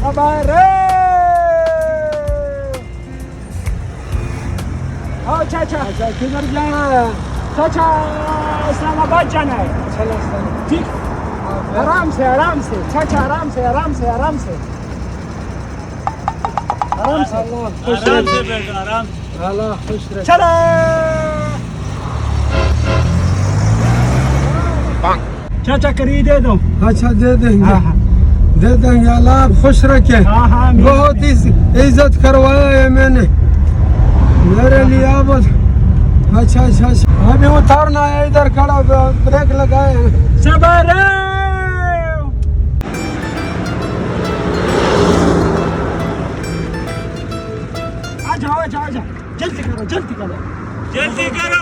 सबर हाँ चाचा अच्छा किधर जाना है? चाचा इस्लामाबाद जाना है चलो ठीक आराम से चाचा आराम से अल्लाह खुश आराम से रहे, बैठो आराम से। अल्लाह खुश रहे। चलो चाचा करी दे दो अच्छा दे देंगे, हाँ हाँ दे देंगे। अल्लाह आप खुश रखे। हाँ हाँ बहुत ही इज्जत करवाया है मैंने मेरे लिए। अब अच्छा अच्छा अच्छा, अभी उतारना है, इधर खड़ा ब्रेक लगाए हैं। सबर आ जाओ जल्दी करो जल्दी करो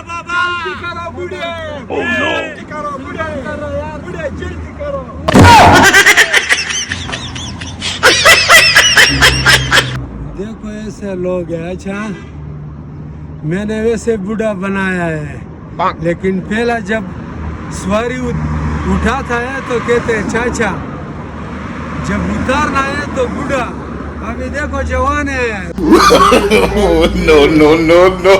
बाबा। जल्दी करो बूढ़े जल्दी करो बूढ़े करो यार बूढ़े जल्दी करो देखो ऐसे लोग हैं। अच्छा मैंने वैसे बूढ़ा बनाया है, लेकिन पहला जब सवारी उठाता है तो कहते हैं चाचा, जब उतारना है तो बूढ़ा। अभी देखो जवान है। no, no, no, no.